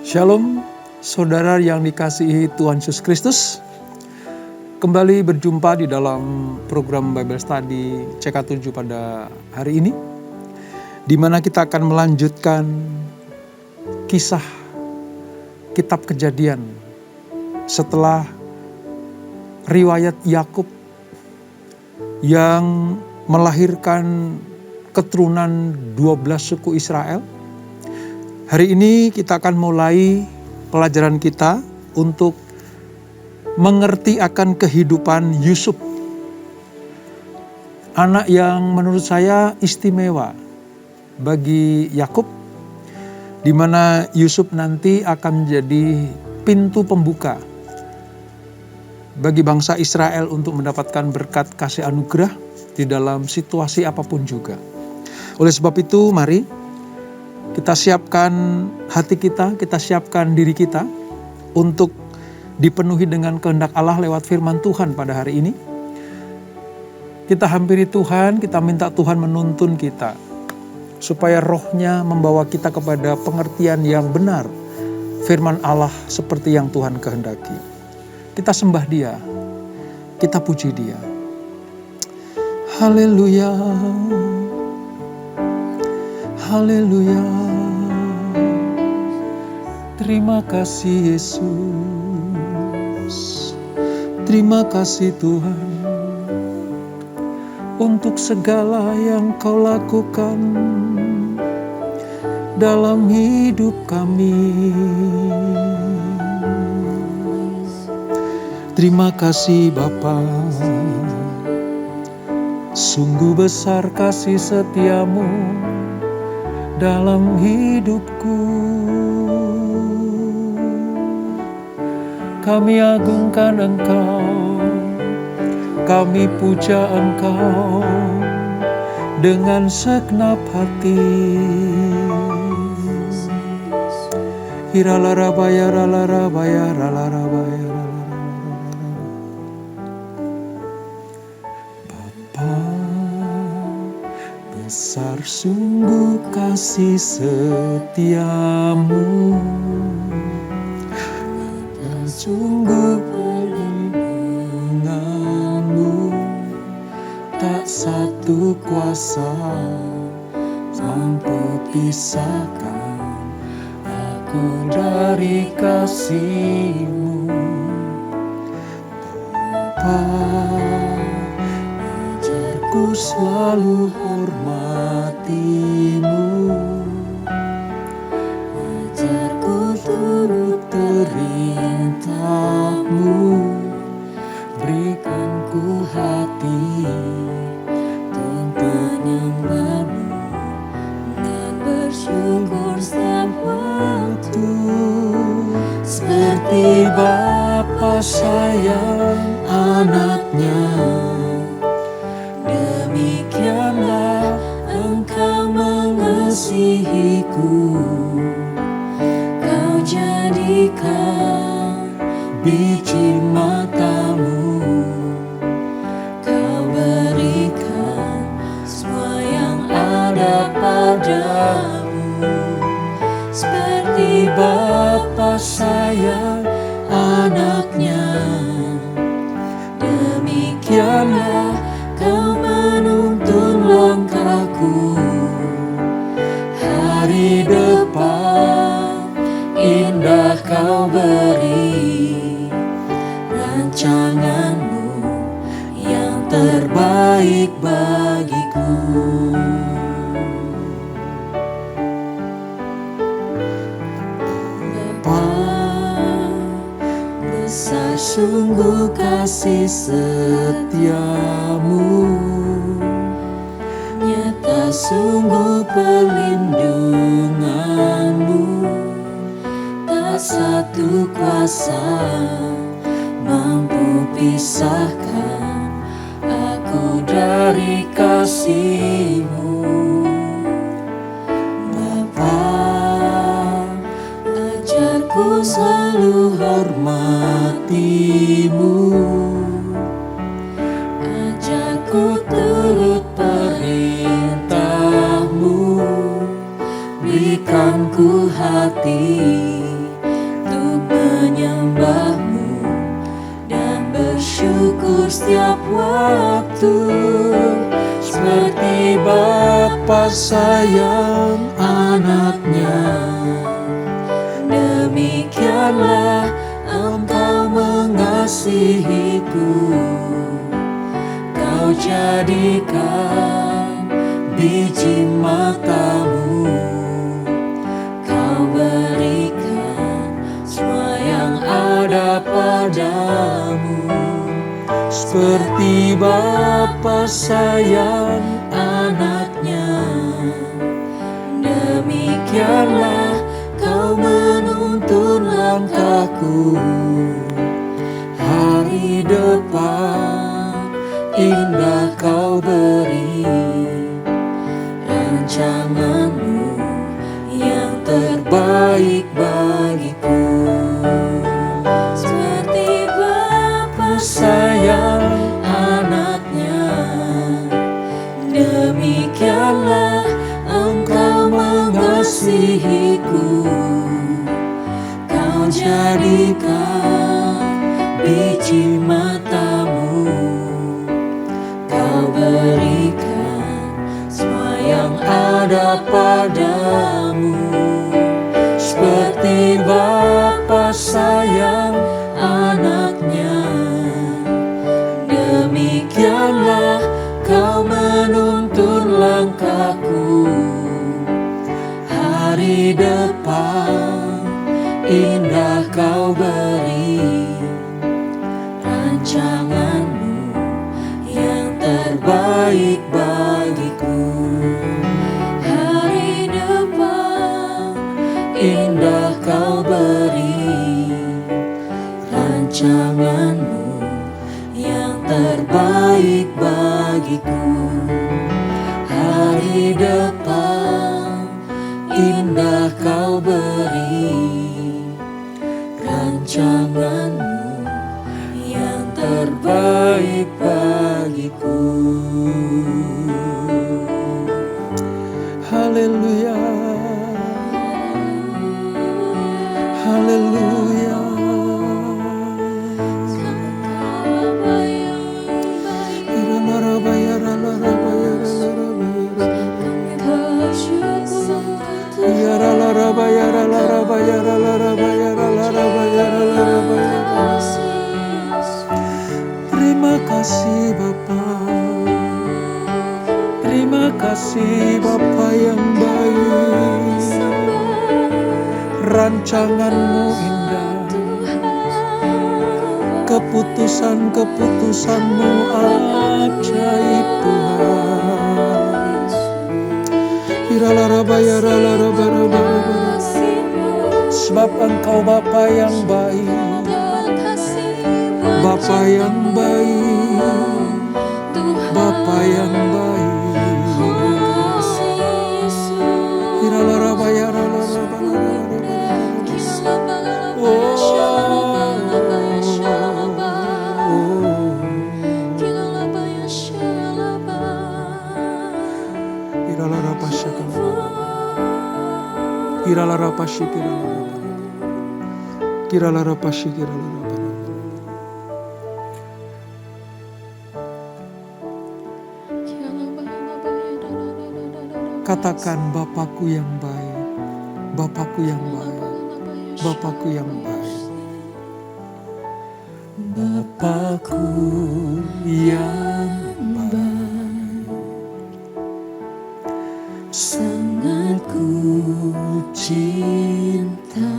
Shalom, saudara yang dikasihi Tuhan Yesus Kristus. Kembali berjumpa di dalam program Bible Study CK7 pada hari ini, di mana kita akan melanjutkan kisah kitab Kejadian setelah riwayat Yakub yang melahirkan keturunan 12 suku Israel. Hari ini kita akan mulai pelajaran kita untuk mengerti akan kehidupan Yusuf. Anak yang menurut saya istimewa bagi Yakub, di mana Yusuf nanti akan menjadi pintu pembuka bagi bangsa Israel untuk mendapatkan berkat kasih anugerah di dalam situasi apapun juga. Oleh sebab itu, mari kita siapkan hati kita siapkan diri kita untuk dipenuhi dengan kehendak Allah lewat firman Tuhan pada hari ini. Kita hampiri Tuhan, kita minta Tuhan menuntun kita, supaya rohnya membawa kita kepada pengertian yang benar firman Allah seperti yang Tuhan kehendaki. Kita sembah Dia, kita puji Dia. Haleluya. Haleluya. Terima kasih Yesus. Terima kasih Tuhan untuk segala yang Kau lakukan dalam hidup kami. Terima kasih Bapa. Sungguh besar kasih setiamu dalam hidupku. Kami agungkan Engkau, kami puja Engkau dengan segenap hati. Hiralarabaya ralarabaya ralarabaya. Bapa, besar sungguh kasih setiamu, dan sungguh perlindunganmu, tak satu kuasa mampu pisahkan aku dari kasih-Mu. Bapa, ajarku selalu hormati-Mu, ajarku turut perintah-Mu, berikan ku hati untuk menyembah-Mu dan bersyukur setiap waktu. Seperti Bapa sayang anaknya, demikianlah Engkau mengasihiku. Kau jadikan biji mata-Mu, Kau berikan semua yang ada padamu. Seperti Bapa sayang anaknya, demikianlah Kau menuntun langkahku. Hari depan indah Kau beri, rancangan-Mu yang terbaik bagiku. Bapa, besar sungguh kasih setiamu, nyata sungguh perlindungan-Mu, tak satu kuasa mampu pisahkan aku dari kasih-Mu. Bapa, ajarku selalu hormati-Mu, ajarku turut perintah-Mu, berikan ku hati menyembahmu dan bersyukur setiap waktu. Seperti Bapa sayang anaknya, demikianlah Engkau mengasihiku. Kau jadikan biji matamu, Kau berikan semua yang ada padamu. seperti Bapa sayang Anaknya, demikianlah Kau menuntun langkahku. Hari depan indah Kau beri, rancanganmu yang terbaik bagiku. Seperti Bapa sayang anaknya, demikianlah Engkau mengasihiku. Kau jadikan biji matamu, Kau berikan semua yang ada padamu. Seperti Bapa sayang anaknya, demikianlah Kau menuntun langkahku. Hari depan indah Kau beri, rancanganmu yang terbaik bagiku. Hari depan indah Kau beri, rancanganmu yang terbaik bagiku. Hari depan indah Kau beri, rancanganmu yang terbaik bagiku. Haleluya, haleluya. Terima kasih Bapa, terima kasih Bapa yang baik. Rancanganmu indah, keputusan-keputusanmu ajaib Tuhan. Sebab Engkau Bapa yang baik, Bapa yang baik, Bapa yang baik. Katakan Bapakku yang baik, Bapakku yang baik, Bapakku yang baik. Bapakku yang baik, sangat ku cinta.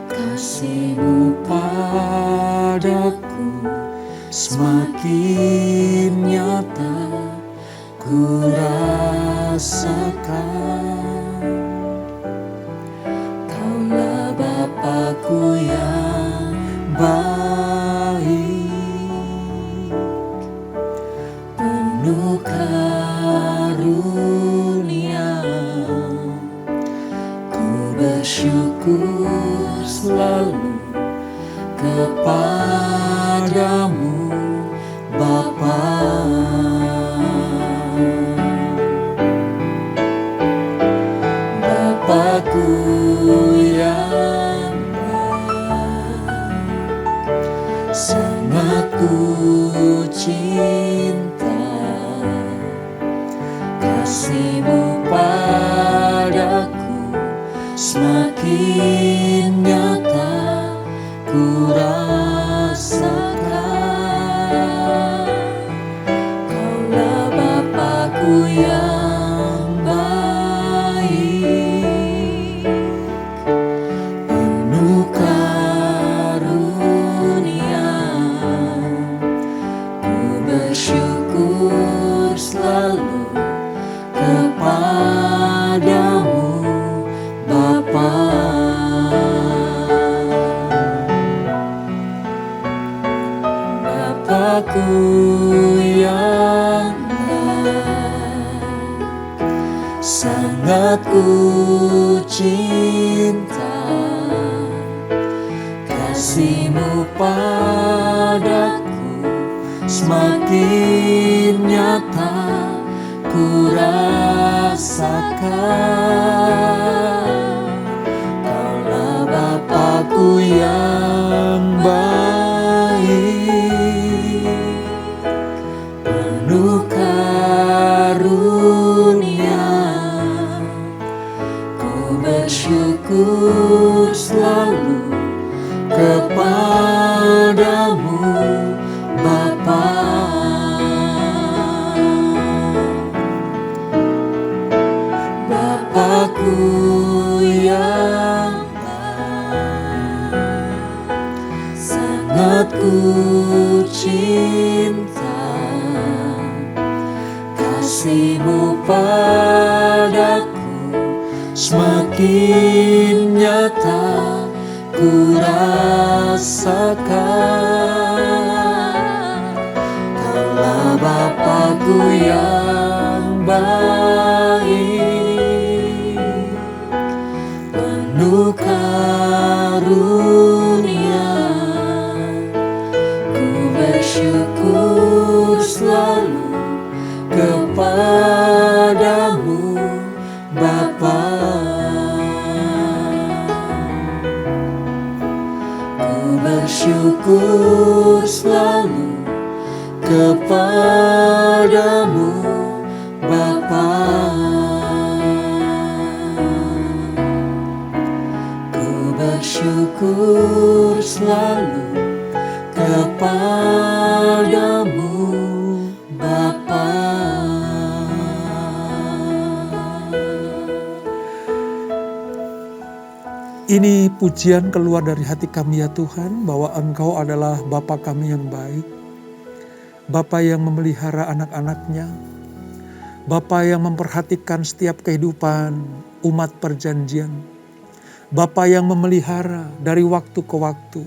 Kasih-Mu padaku semakin nyata ku rasakan. Kaulah Bapakku yang baik, penuh karunia. Ku bersyukur selalu kepadamu Bapa. Bapakku yang semakin nyata ku rasakan. Kaulah Bapa-Ku yang baik, penuh karunia. Ku bersyukur selalu kepadamu Bapa. Bapa-Ku yang baik, sangat ku cinta. Kasih-Mu padaku semakin nyata ku rasakan. Kaulah Bapa-Ku yang baik, penuh karunia. Ku bersyukur selalu kepadamu Bapa. Bapa-Ku yang baik, sangat ku cinta. Kasih-Mu padaku semakin nyata ku rasakan. Kaulah Bapa-Ku yang baik, penuh karunia. Ku bersyukur selalu kepadamu Bapa. Ku bersyukur selalu kepadamu Bapa. Ku bersyukur selalu kepadamu Bapa. Ini pujian keluar dari hati kami ya Tuhan, bahwa Engkau adalah Bapa kami yang baik, Bapa yang memelihara anak-anaknya, Bapa yang memperhatikan setiap kehidupan umat perjanjian, Bapa yang memelihara dari waktu ke waktu,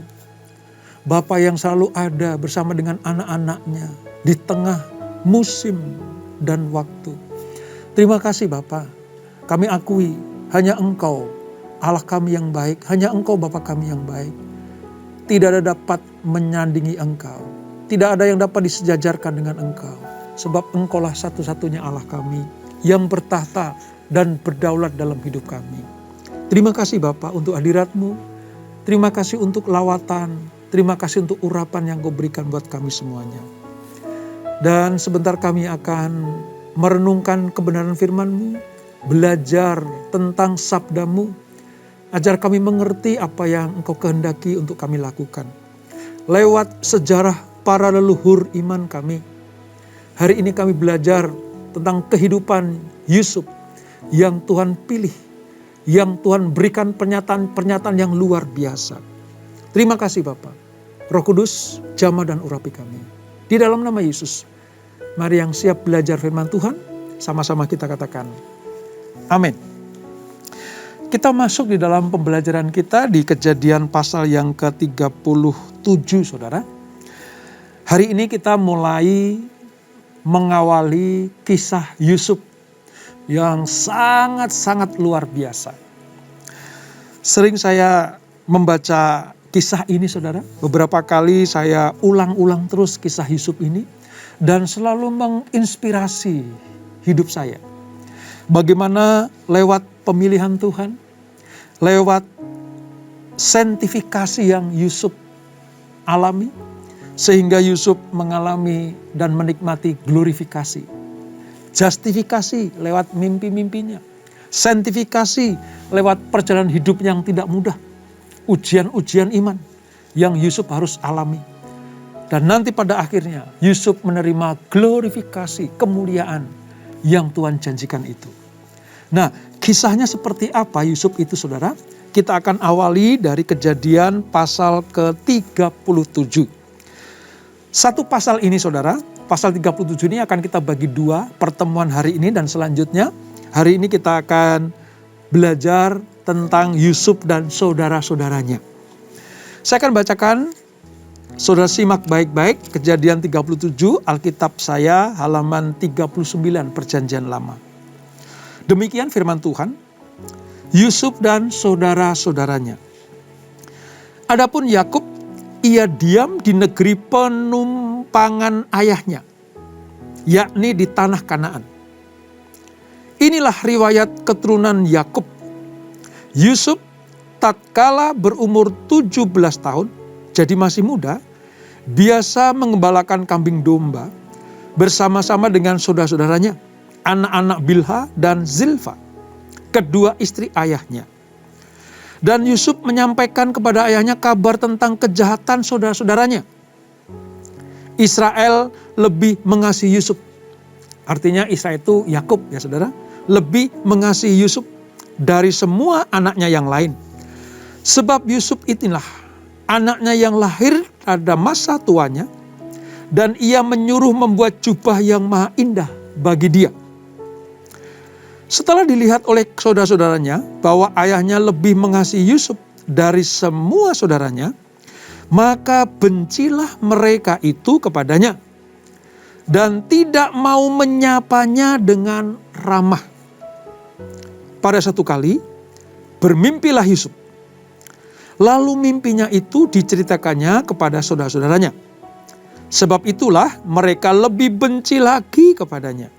Bapa yang selalu ada bersama dengan anak-anaknya di tengah musim dan waktu. Terima kasih Bapa, kami akui hanya Engkau Allah kami yang baik, hanya Engkau Bapa kami yang baik. Tidak ada dapat menyandingi Engkau, tidak ada yang dapat disejajarkan dengan Engkau. Sebab Engkaulah satu-satunya Allah kami yang bertahta dan berdaulat dalam hidup kami. Terima kasih Bapa untuk hadirat-Mu, terima kasih untuk lawatan, terima kasih untuk urapan yang Kau berikan buat kami semuanya. Dan sebentar kami akan merenungkan kebenaran firman-Mu, belajar tentang sabda-Mu, ajar kami mengerti apa yang Engkau kehendaki untuk kami lakukan. Lewat sejarah para leluhur iman kami, hari ini kami belajar tentang kehidupan Yusuf yang Tuhan pilih, yang Tuhan berikan pernyataan yang luar biasa. Terima kasih Bapa. Roh Kudus, jamah dan urapi kami. Di dalam nama Yesus, mari yang siap belajar firman Tuhan, sama-sama kita katakan, amin. Kita masuk di dalam pembelajaran kita di Kejadian pasal yang ke-37, saudara. Hari ini kita mulai mengawali kisah Yusuf yang sangat-sangat luar biasa. Sering saya membaca kisah ini, saudara. Beberapa kali saya ulang-ulang terus kisah Yusuf ini dan selalu menginspirasi hidup saya. Bagaimana lewat pemilihan Tuhan, lewat sanctifikasi yang Yusuf alami, sehingga Yusuf mengalami dan menikmati glorifikasi. Justifikasi lewat mimpi-mimpinya. Sanktifikasi lewat perjalanan hidup yang tidak mudah. Ujian-ujian iman yang Yusuf harus alami. Dan nanti pada akhirnya Yusuf menerima glorifikasi, kemuliaan yang Tuhan janjikan itu. Nah, kisahnya seperti apa Yusuf itu, saudara? Kita akan awali dari Kejadian pasal ke-37. Satu pasal ini, saudara, pasal 37 ini akan kita bagi dua, pertemuan hari ini dan selanjutnya. Hari ini kita akan belajar tentang Yusuf dan saudara-saudaranya. Saya akan bacakan, saudara simak baik-baik, Kejadian 37, Alkitab saya halaman 39 Perjanjian Lama. Demikian firman Tuhan, Yusuf dan saudara-saudaranya. Adapun Yakub, ia diam di negeri penumpangan ayahnya, yakni di tanah Kanaan. Inilah riwayat keturunan Yakub. Yusuf tatkala berumur 17 tahun, jadi masih muda, biasa mengembalakan kambing domba bersama-sama dengan saudara-saudaranya, anak-anak Bilha dan Zilfa, kedua istri ayahnya. Dan Yusuf menyampaikan kepada ayahnya kabar tentang kejahatan saudara-saudaranya. Israel lebih mengasihi Yusuf. Artinya Israel itu Yakub ya saudara. Lebih mengasihi Yusuf dari semua anaknya yang lain. Sebab Yusuf itulah anaknya yang lahir pada masa tuanya. Dan ia menyuruh membuat jubah yang maha indah bagi dia. Setelah dilihat oleh saudara-saudaranya bahwa ayahnya lebih mengasihi Yusuf dari semua saudaranya, maka bencilah mereka itu kepadanya dan tidak mau menyapanya dengan ramah. Pada satu kali, bermimpilah Yusuf. Lalu mimpinya itu diceritakannya kepada saudara-saudaranya. Sebab itulah mereka lebih benci lagi kepadanya.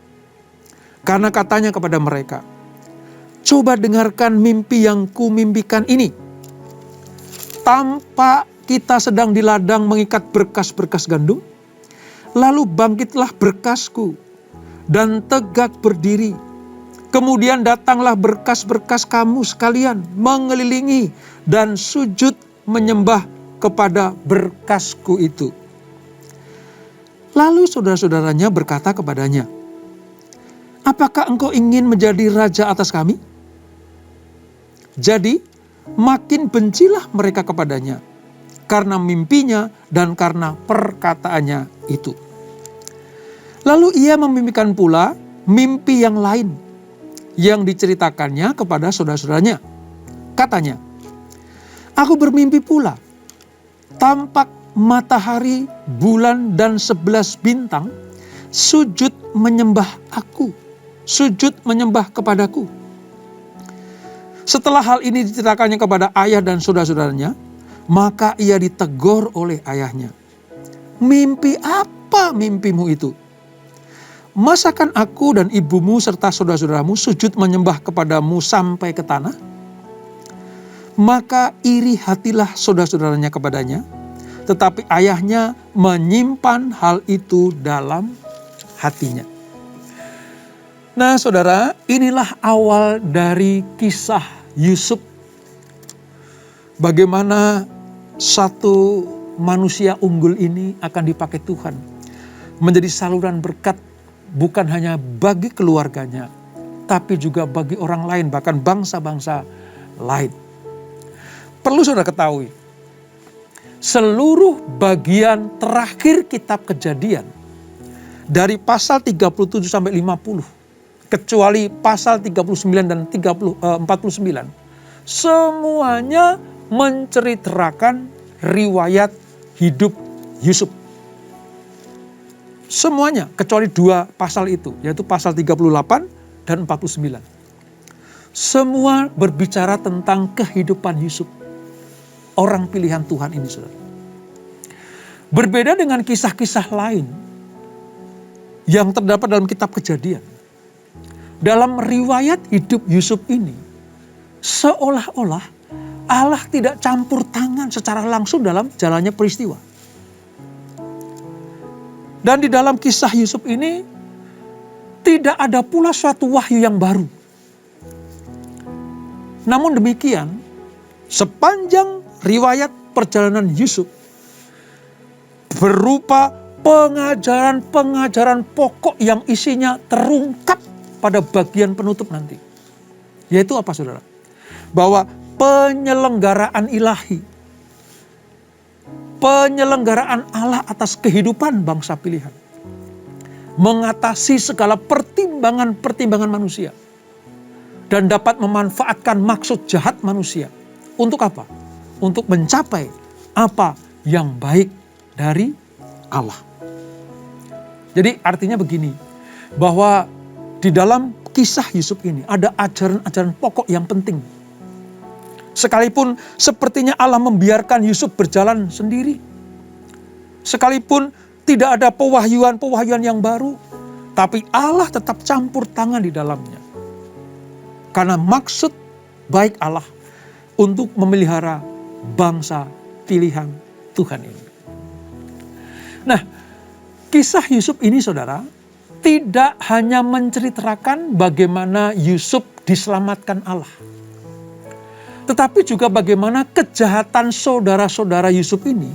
Karena katanya kepada mereka, coba dengarkan mimpi yang kumimpikan ini. Tampak kita sedang di ladang mengikat berkas-berkas gandum, lalu bangkitlah berkasku dan tegak berdiri. Kemudian datanglah berkas-berkas kamu sekalian mengelilingi dan sujud menyembah kepada berkasku itu. Lalu saudara-saudaranya berkata kepadanya, apakah engkau ingin menjadi raja atas kami? Jadi makin bencilah mereka kepadanya karena mimpinya dan karena perkataannya itu. Lalu ia memimpikan pula mimpi yang lain yang diceritakannya kepada saudara-saudaranya. Katanya, aku bermimpi pula, tampak matahari, bulan dan 11 bintang sujud menyembah aku. Sujud menyembah kepadaku. Setelah hal ini diceritakannya kepada ayah dan saudara-saudaranya, maka ia ditegur oleh ayahnya. Mimpi apa mimpimu itu? Masakan aku dan ibumu serta saudara-saudaramu sujud menyembah kepadamu sampai ke tanah? Maka iri hatilah saudara-saudaranya kepadanya, tetapi ayahnya menyimpan hal itu dalam hatinya. Nah saudara, inilah awal dari kisah Yusuf. Bagaimana satu manusia unggul ini akan dipakai Tuhan menjadi saluran berkat bukan hanya bagi keluarganya, tapi juga bagi orang lain, bahkan bangsa-bangsa lain. Perlu saudara ketahui, seluruh bagian terakhir kitab Kejadian dari pasal 37 sampai 50, kecuali pasal 39 dan 49, semuanya menceritakan riwayat hidup Yusuf. Semuanya, kecuali dua pasal itu, yaitu pasal 38 dan 49. Semua berbicara tentang kehidupan Yusuf, orang pilihan Tuhan ini, saudara. Berbeda dengan kisah-kisah lain yang terdapat dalam kitab Kejadian. Dalam riwayat hidup Yusuf ini, seolah-olah Allah tidak campur tangan secara langsung dalam jalannya peristiwa. Dan di dalam kisah Yusuf ini, tidak ada pula suatu wahyu yang baru. Namun demikian, sepanjang riwayat perjalanan Yusuf berupa pengajaran-pengajaran pokok yang isinya terungkap pada bagian penutup nanti. Yaitu apa, saudara? Bahwa penyelenggaraan ilahi, penyelenggaraan Allah atas kehidupan bangsa pilihan, mengatasi segala pertimbangan-pertimbangan manusia, dan dapat memanfaatkan maksud jahat manusia. Untuk apa? Untuk mencapai apa yang baik dari Allah. Jadi artinya begini, bahwa di dalam kisah Yusuf ini ada ajaran-ajaran pokok yang penting. Sekalipun sepertinya Allah membiarkan Yusuf berjalan sendiri, sekalipun tidak ada pewahyuan-pewahyuan yang baru, tapi Allah tetap campur tangan di dalamnya. Karena maksud baik Allah untuk memelihara bangsa pilihan Tuhan ini. Nah, kisah Yusuf ini, saudara, tidak hanya menceritakan bagaimana Yusuf diselamatkan Allah, tetapi juga bagaimana kejahatan saudara-saudara Yusuf ini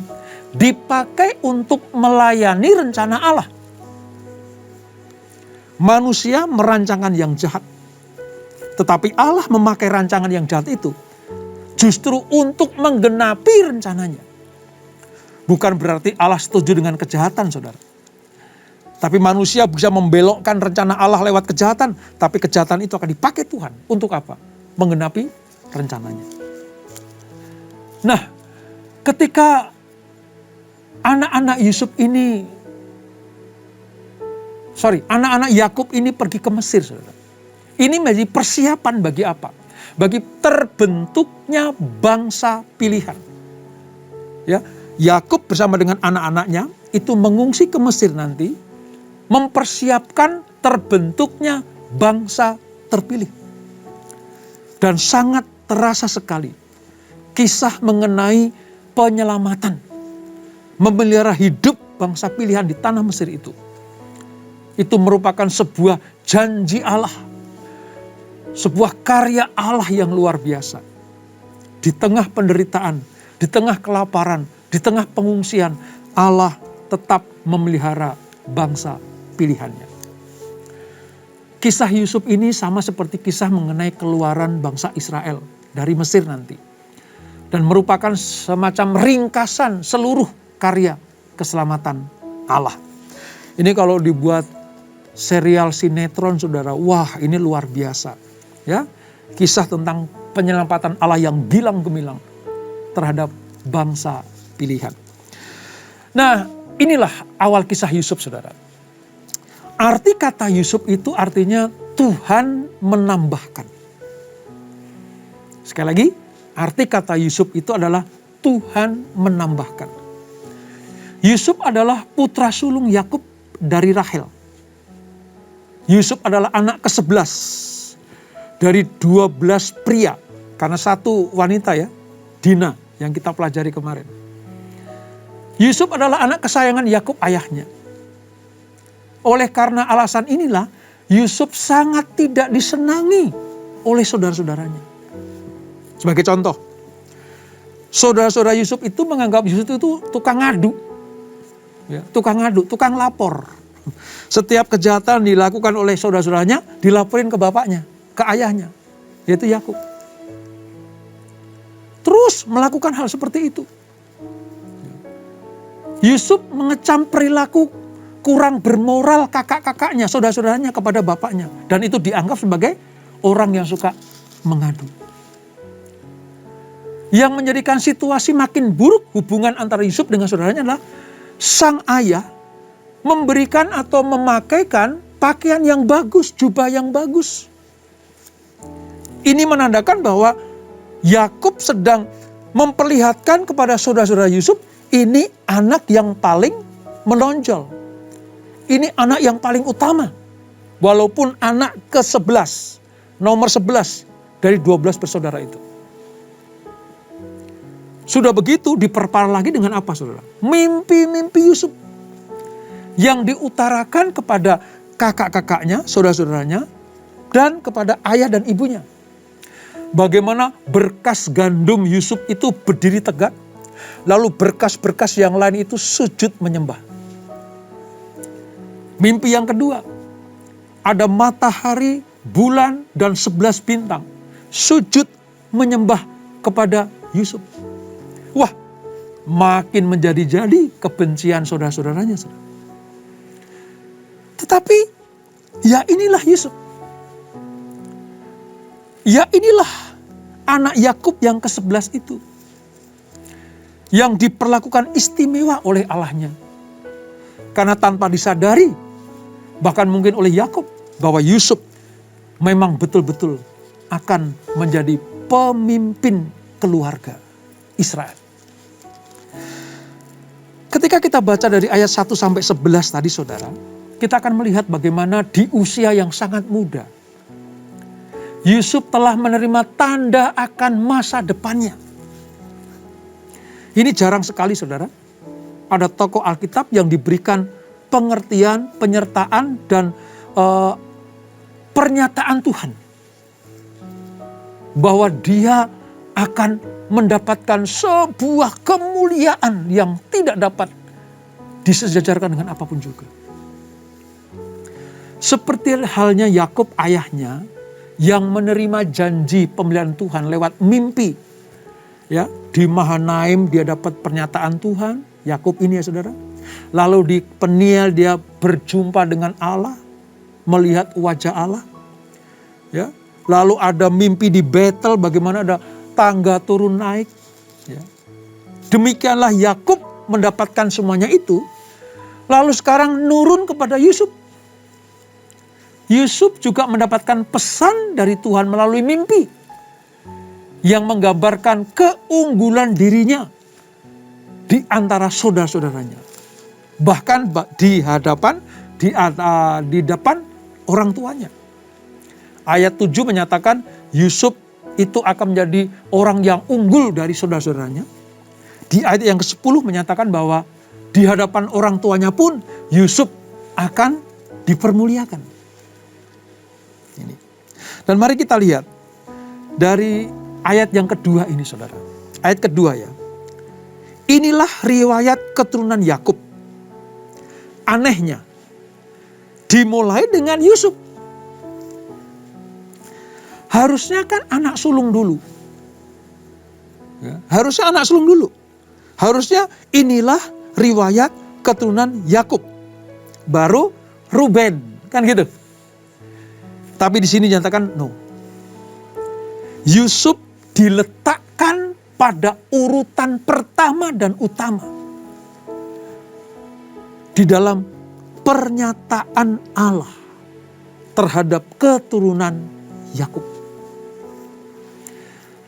dipakai untuk melayani rencana Allah. Manusia merancangkan yang jahat, tetapi Allah memakai rancangan yang jahat itu justru untuk menggenapi rencananya. Bukan berarti Allah setuju dengan kejahatan, saudara. Tapi manusia bisa membelokkan rencana Allah lewat kejahatan, tapi kejahatan itu akan dipakai Tuhan. Untuk apa? Menggenapi rencananya. Nah, ketika anak-anak Yakub ini pergi ke Mesir, saudara. Ini menjadi persiapan bagi apa? Bagi terbentuknya bangsa pilihan. Ya, Yakub bersama dengan anak-anaknya itu mengungsi ke Mesir nanti, mempersiapkan terbentuknya bangsa terpilih. Dan sangat terasa sekali kisah mengenai penyelamatan, memelihara hidup bangsa pilihan di tanah Mesir itu. Itu merupakan sebuah janji Allah, sebuah karya Allah yang luar biasa. Di tengah penderitaan, di tengah kelaparan, di tengah pengungsian, Allah tetap memelihara bangsa pilihannya. Kisah Yusuf ini sama seperti kisah mengenai keluaran bangsa Israel dari Mesir nanti. Dan merupakan semacam ringkasan seluruh karya keselamatan Allah. Ini kalau dibuat serial sinetron, saudara, wah ini luar biasa. Ya, kisah tentang penyelamatan Allah yang gilang gemilang terhadap bangsa pilihan. Nah, inilah awal kisah Yusuf, saudara. Arti kata Yusuf itu artinya Tuhan menambahkan. Sekali lagi, arti kata Yusuf itu adalah Tuhan menambahkan. Yusuf adalah putra sulung Yakub dari Rahel. Yusuf adalah anak ke-11 dari 12 pria. Karena satu wanita, ya, Dina, yang kita pelajari kemarin. Yusuf adalah anak kesayangan Yakub ayahnya. Oleh karena alasan inilah, Yusuf sangat tidak disenangi oleh saudara-saudaranya. Sebagai contoh, saudara-saudara Yusuf itu menganggap Yusuf itu tukang ngadu. Ya, tukang ngadu, tukang lapor. Setiap kejahatan dilakukan oleh saudara-saudaranya, dilaporin ke bapaknya, ke ayahnya, yaitu Yakub. Terus melakukan hal seperti itu. Yusuf mengecam perilaku kurang bermoral kakak-kakaknya, saudara-saudaranya kepada bapaknya. Dan itu dianggap sebagai orang yang suka mengadu. Yang menjadikan situasi makin buruk hubungan antara Yusuf dengan saudaranya adalah sang ayah memberikan atau memakaikan pakaian yang bagus, jubah yang bagus. Ini menandakan bahwa Yakub sedang memperlihatkan kepada saudara-saudara Yusuf, ini anak yang paling menonjol. Ini anak yang paling utama. Walaupun anak ke-11, nomor 11 dari 12 bersaudara itu. Sudah begitu diperparah lagi dengan apa, saudara? Mimpi-mimpi Yusuf yang diutarakan kepada kakak-kakaknya, saudara-saudaranya, dan kepada ayah dan ibunya. Bagaimana berkas gandum Yusuf itu berdiri tegak, lalu berkas-berkas yang lain itu sujud menyembah. Mimpi yang kedua, ada matahari, bulan, dan 11 bintang sujud menyembah kepada Yusuf. Wah, makin menjadi-jadi kebencian saudara-saudaranya. Tetapi ya inilah Yusuf. Ya inilah anak Yakub yang ke-11 itu. Yang diperlakukan istimewa oleh Allahnya. Karena tanpa disadari, bahkan mungkin oleh Yakub, bahwa Yusuf memang betul-betul akan menjadi pemimpin keluarga Israel. Ketika kita baca dari ayat 1 sampai 11 tadi saudara, kita akan melihat bagaimana di usia yang sangat muda, Yusuf telah menerima tanda akan masa depannya. Ini jarang sekali saudara, ada tokoh Alkitab yang diberikan pengertian, penyertaan, dan pernyataan Tuhan. Bahwa dia akan mendapatkan sebuah kemuliaan yang tidak dapat disejajarkan dengan apapun juga. Seperti halnya Yakub ayahnya yang menerima janji pemeliharaan Tuhan lewat mimpi. Ya, di Mahanaim dia dapat pernyataan Tuhan, Yakub ini ya saudara. Lalu di Peniel dia berjumpa dengan Allah, melihat wajah Allah. Ya, lalu ada mimpi di Betel bagaimana ada tangga turun naik. Ya. Demikianlah Yakub mendapatkan semuanya itu. Lalu sekarang nurun kepada Yusuf. Yusuf juga mendapatkan pesan dari Tuhan melalui mimpi. Yang menggambarkan keunggulan dirinya di antara saudara-saudaranya. Bahkan di depan orang tuanya. Ayat 7 menyatakan Yusuf itu akan menjadi orang yang unggul dari saudara-saudaranya. Di ayat yang ke-10 menyatakan bahwa di hadapan orang tuanya pun Yusuf akan dipermuliakan. Ini. Dan mari kita lihat dari ayat yang kedua ini saudara. Ayat kedua ya. Inilah riwayat keturunan Yakub. Anehnya, dimulai dengan Yusuf. Harusnya kan anak sulung dulu. Ya, harusnya anak sulung dulu. Harusnya inilah riwayat keturunan Yakub. Baru Ruben, kan gitu. Tapi di sini dinyatakan no. Yusuf diletakkan pada urutan pertama dan utama. Di dalam pernyataan Allah terhadap keturunan Yakub.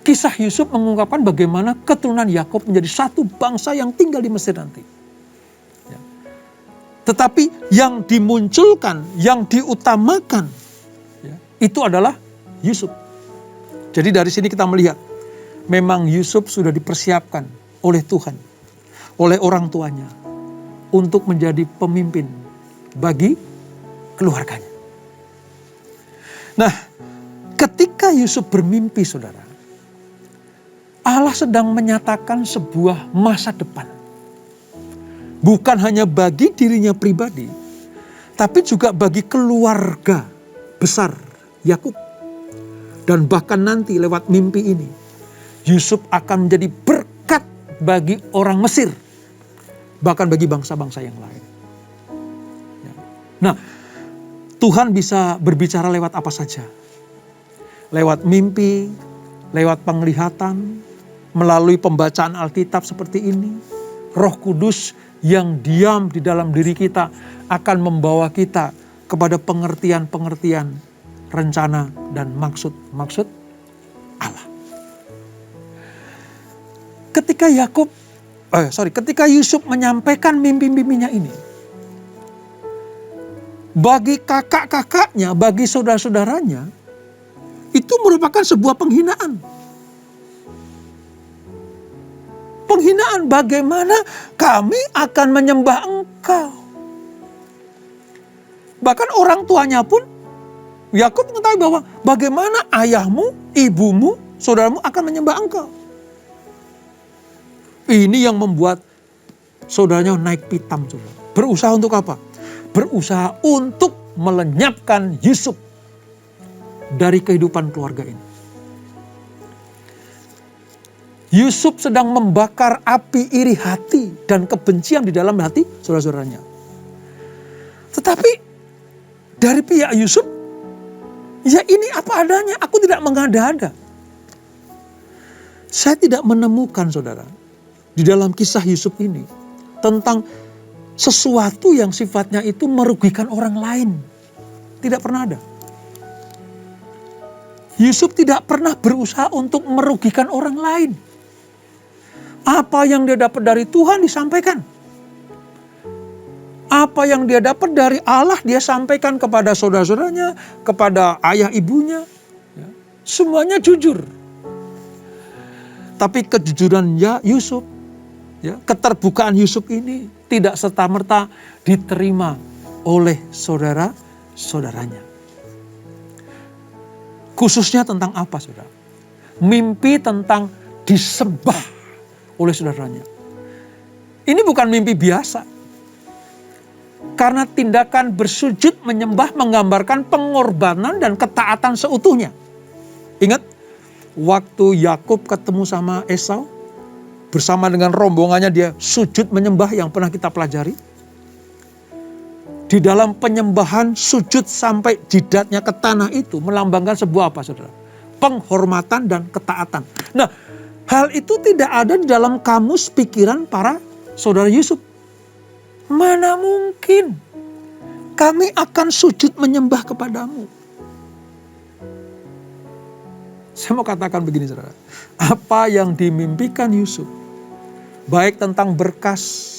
Kisah Yusuf mengungkapkan bagaimana keturunan Yakub menjadi satu bangsa yang tinggal di Mesir nanti. Ya. Tetapi yang dimunculkan, yang diutamakan, ya, itu adalah Yusuf. Jadi dari sini kita melihat, memang Yusuf sudah dipersiapkan oleh Tuhan, oleh orang tuanya, untuk menjadi pemimpin bagi keluarganya. Nah, ketika Yusuf bermimpi saudara, Allah sedang menyatakan sebuah masa depan. Bukan hanya bagi dirinya pribadi, tapi juga bagi keluarga besar Yakub. Dan bahkan nanti lewat mimpi ini, Yusuf akan menjadi berkat bagi orang Mesir. Bahkan bagi bangsa-bangsa yang lain. Nah, Tuhan bisa berbicara lewat apa saja. Lewat mimpi, lewat penglihatan, melalui pembacaan Alkitab seperti ini. Roh Kudus yang diam di dalam diri kita akan membawa kita kepada pengertian-pengertian rencana dan maksud-maksud Allah. Ketika Yusuf menyampaikan mimpi-mimpinya ini, bagi kakak-kakaknya, bagi saudara-saudaranya, itu merupakan sebuah penghinaan. Penghinaan bagaimana kami akan menyembah engkau. Bahkan orang tuanya pun, Yakub mengetahui bahwa bagaimana ayahmu, ibumu, saudaramu akan menyembah engkau. Ini yang membuat saudaranya naik pitam. Saudara. Berusaha untuk apa? Berusaha untuk melenyapkan Yusuf dari kehidupan keluarga ini. Yusuf sedang membakar api iri hati dan kebencian di dalam hati saudara-saudaranya. Tetapi dari pihak Yusuf, ya ini apa adanya, aku tidak mengada-ada. Saya tidak menemukan saudara, di dalam kisah Yusuf ini, tentang sesuatu yang sifatnya itu merugikan orang lain. Tidak pernah ada. Yusuf tidak pernah berusaha untuk merugikan orang lain. Apa yang dia dapat dari Tuhan disampaikan. Apa yang dia dapat dari Allah dia sampaikan kepada saudara-saudaranya, kepada ayah ibunya. Ya, semuanya jujur. Tapi kejujuran Yusuf, ya, keterbukaan Yusuf ini tidak serta-merta diterima oleh saudara-saudaranya. Khususnya tentang apa, saudara? Mimpi tentang disembah oleh saudaranya. Ini bukan mimpi biasa. Karena tindakan bersujud menyembah menggambarkan pengorbanan dan ketaatan seutuhnya. Ingat, waktu Yakub ketemu sama Esau, bersama dengan rombongannya dia sujud menyembah yang pernah kita pelajari. Di dalam penyembahan sujud sampai jidatnya ke tanah itu melambangkan sebuah apa, saudara? Penghormatan dan ketaatan. Nah, hal itu tidak ada di dalam kamus pikiran para saudara Yusuf. Mana mungkin kami akan sujud menyembah kepadamu. Saya mau katakan begini, saudara. Apa yang dimimpikan Yusuf, baik tentang berkas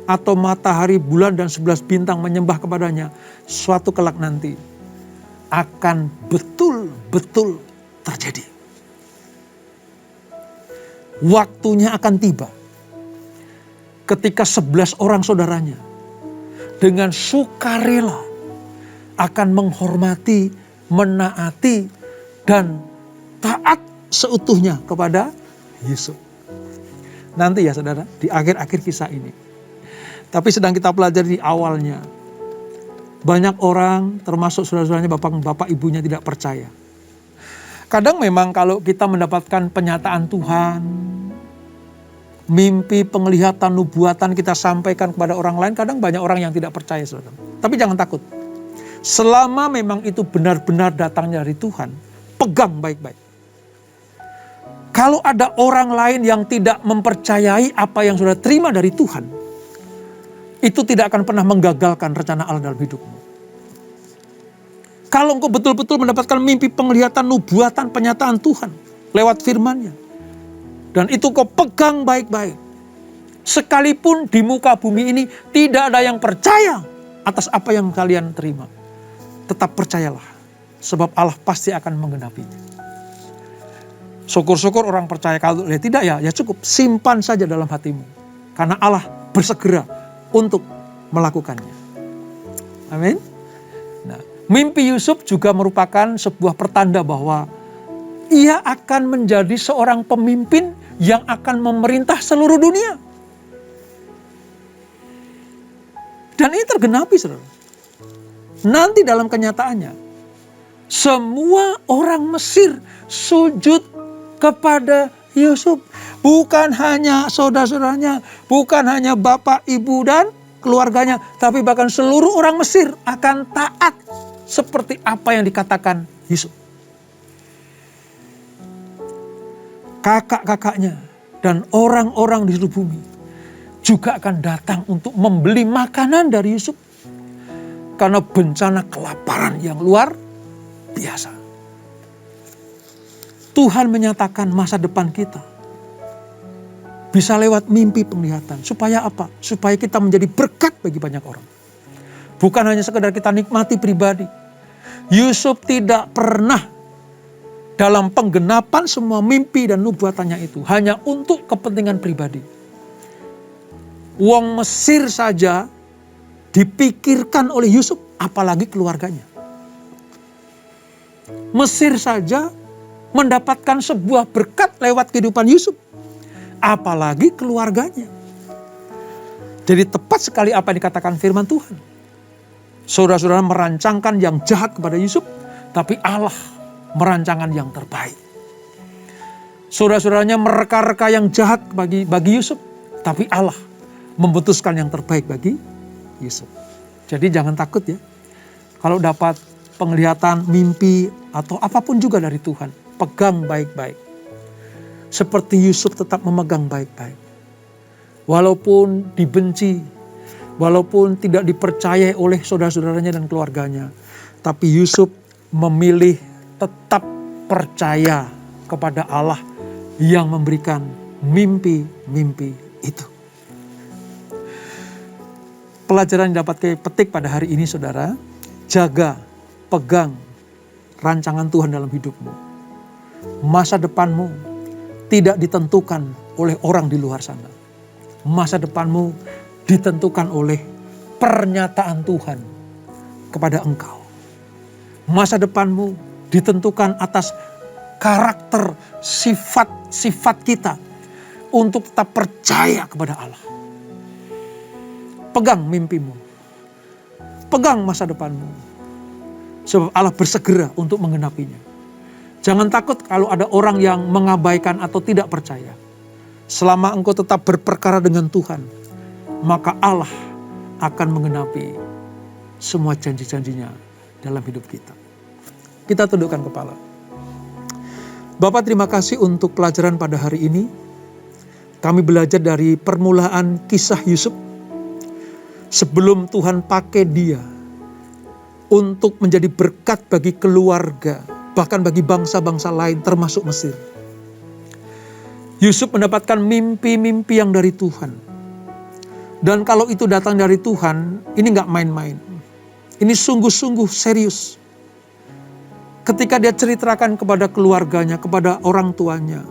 atau matahari, bulan, dan 11 bintang menyembah kepadanya, suatu kelak nanti akan betul-betul terjadi. Waktunya akan tiba ketika 11 orang saudaranya dengan sukarela akan menghormati, menaati, dan taat seutuhnya kepada Yusuf. Nanti ya saudara, di akhir-akhir kisah ini. Tapi sedang kita pelajari di awalnya. Banyak orang, termasuk saudara-saudaranya, bapak ibunya tidak percaya. Kadang memang kalau kita mendapatkan penyataan Tuhan, mimpi, penglihatan, nubuatan kita sampaikan kepada orang lain, kadang banyak orang yang tidak percaya, saudara. Tapi jangan takut. Selama memang itu benar-benar datangnya dari Tuhan, pegang baik-baik. Kalau ada orang lain yang tidak mempercayai apa yang sudah terima dari Tuhan, itu tidak akan pernah menggagalkan rencana Allah dalam hidupmu. Kalau engkau betul-betul mendapatkan mimpi, penglihatan, nubuatan, penyataan Tuhan lewat firman-Nya, dan itu kau pegang baik-baik, sekalipun di muka bumi ini tidak ada yang percaya atas apa yang kalian terima, tetap percayalah, sebab Allah pasti akan menggenapinya. Syukur-syukur orang percaya, kalau tidak ya cukup, simpan saja dalam hatimu, karena Allah bersegera untuk melakukannya. Amin. Nah, mimpi Yusuf juga merupakan sebuah pertanda bahwa ia akan menjadi seorang pemimpin yang akan memerintah seluruh dunia. Dan ini tergenapi, saudara. Nanti dalam kenyataannya, semua orang Mesir sujud kepada Yusuf. Bukan hanya saudara-saudaranya, bukan hanya bapak, ibu, dan keluarganya, tapi bahkan seluruh orang Mesir akan taat seperti apa yang dikatakan Yusuf. Kakak-kakaknya dan orang-orang di seluruh bumi juga akan datang untuk membeli makanan dari Yusuf karena bencana kelaparan yang luar biasa. Tuhan menyatakan masa depan kita bisa lewat mimpi penglihatan. Supaya apa? Supaya kita menjadi berkat bagi banyak orang. Bukan hanya sekedar kita nikmati pribadi. Yusuf tidak pernah dalam penggenapan semua mimpi dan nubuatannya itu hanya untuk kepentingan pribadi. Wong Mesir saja dipikirkan oleh Yusuf, apalagi keluarganya. Mesir saja mendapatkan sebuah berkat lewat kehidupan Yusuf. Apalagi keluarganya. Jadi tepat sekali apa yang dikatakan firman Tuhan. Saudara-saudara merancangkan yang jahat kepada Yusuf, tapi Allah merancangkan yang terbaik. Saudara-saudaranya mereka-reka yang jahat bagi Yusuf, tapi Allah memutuskan yang terbaik bagi Yusuf. Jadi jangan takut ya. Kalau dapat penglihatan, mimpi, atau apapun juga dari Tuhan, pegang baik-baik. Seperti Yusuf tetap memegang baik-baik. Walaupun dibenci, walaupun tidak dipercayai oleh saudara-saudaranya dan keluarganya, tapi Yusuf memilih tetap percaya kepada Allah yang memberikan mimpi-mimpi itu. Pelajaran yang dapat petik pada hari ini saudara, jaga, pegang rancangan Tuhan dalam hidupmu. Masa depanmu tidak ditentukan oleh orang di luar sana. Masa depanmu ditentukan oleh pernyataan Tuhan kepada engkau. Masa depanmu ditentukan atas karakter, sifat kita untuk tetap percaya kepada Allah. Pegang mimpimu. Pegang masa depanmu. Sebab Allah bersegera untuk menggenapinya. Jangan takut kalau ada orang yang mengabaikan atau tidak percaya. Selama engkau tetap berperkara dengan Tuhan, maka Allah akan menggenapi semua janji-janjinya dalam hidup kita. Kita tundukkan kepala. Bapak, terima kasih untuk pelajaran pada hari ini. Kami belajar dari permulaan kisah Yusuf. Sebelum Tuhan pakai dia untuk menjadi berkat bagi keluarga, bahkan bagi bangsa-bangsa lain termasuk Mesir. Yusuf mendapatkan mimpi-mimpi yang dari Tuhan. Dan kalau itu datang dari Tuhan, ini gak main-main. Ini sungguh-sungguh serius. Ketika dia ceritakan kepada keluarganya, kepada orang tuanya,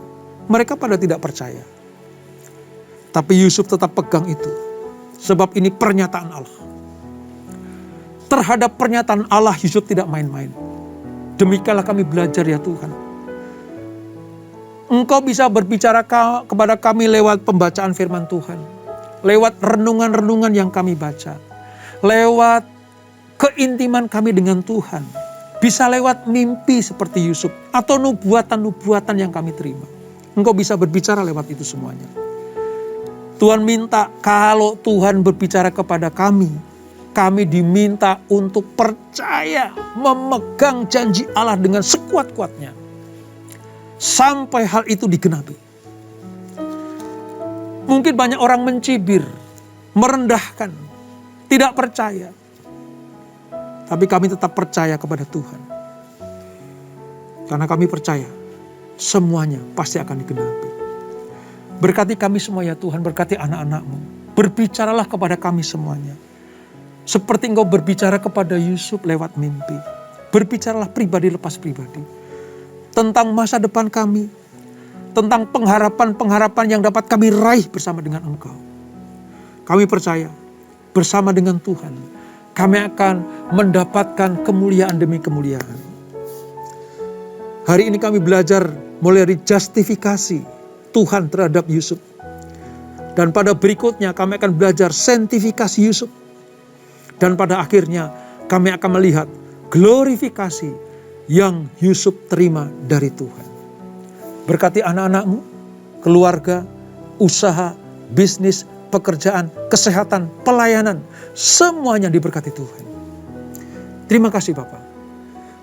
mereka pada tidak percaya. Tapi Yusuf tetap pegang itu. Sebab ini pernyataan Allah. Terhadap pernyataan Allah, Yusuf tidak main-main. Demikianlah kami belajar ya Tuhan. Engkau bisa berbicara kepada kami lewat pembacaan firman Tuhan. Lewat renungan-renungan yang kami baca. Lewat keintiman kami dengan Tuhan. Bisa lewat mimpi seperti Yusuf. Atau nubuatan-nubuatan yang kami terima. Engkau bisa berbicara lewat itu semuanya. Tuhan minta kalau Tuhan berbicara kepada kami diminta untuk percaya, memegang janji Allah dengan sekuat-kuatnya. Sampai hal itu digenapi. Mungkin banyak orang mencibir, merendahkan, tidak percaya. Tapi kami tetap percaya kepada Tuhan. Karena kami percaya, semuanya pasti akan digenapi. Berkati kami semua ya Tuhan, berkati anak-anak-Mu. Berbicaralah kepada kami semuanya. Seperti Engkau berbicara kepada Yusuf lewat mimpi. Berbicaralah pribadi lepas pribadi. Tentang masa depan kami. Tentang pengharapan-pengharapan yang dapat kami raih bersama dengan Engkau. Kami percaya bersama dengan Tuhan. Kami akan mendapatkan kemuliaan demi kemuliaan. Hari ini kami belajar mulai dari justifikasi Tuhan terhadap Yusuf. Dan pada berikutnya kami akan belajar sanctifikasi Yusuf. Dan pada akhirnya kami akan melihat glorifikasi yang Yusuf terima dari Tuhan. Berkati anak-anak-Mu, keluarga, usaha, bisnis, pekerjaan, kesehatan, pelayanan. Semuanya diberkati Tuhan. Terima kasih Bapak.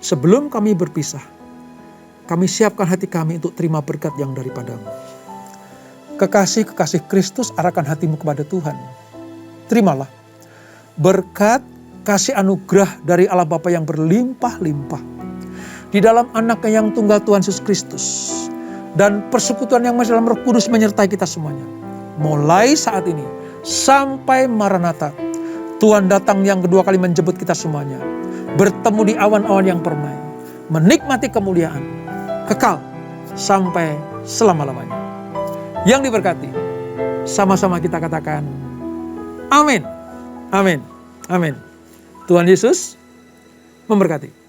Sebelum kami berpisah, kami siapkan hati kami untuk terima berkat yang daripada-Mu. Kekasih-kekasih Kristus, arahkan hatimu kepada Tuhan. Terimalah berkat kasih anugerah dari Allah Bapa yang berlimpah-limpah di dalam Anaknya yang tunggal Tuhan Yesus Kristus, dan persekutuan yang masih dalam Roh Kudus menyertai kita semuanya. Mulai saat ini sampai Maranatha, Tuhan datang yang kedua kali menjemput kita semuanya. Bertemu di awan-awan yang permai, menikmati kemuliaan kekal sampai selama-lamanya. Yang diberkati, sama-sama kita katakan amin, amin, amin. Tuhan Yesus memberkati.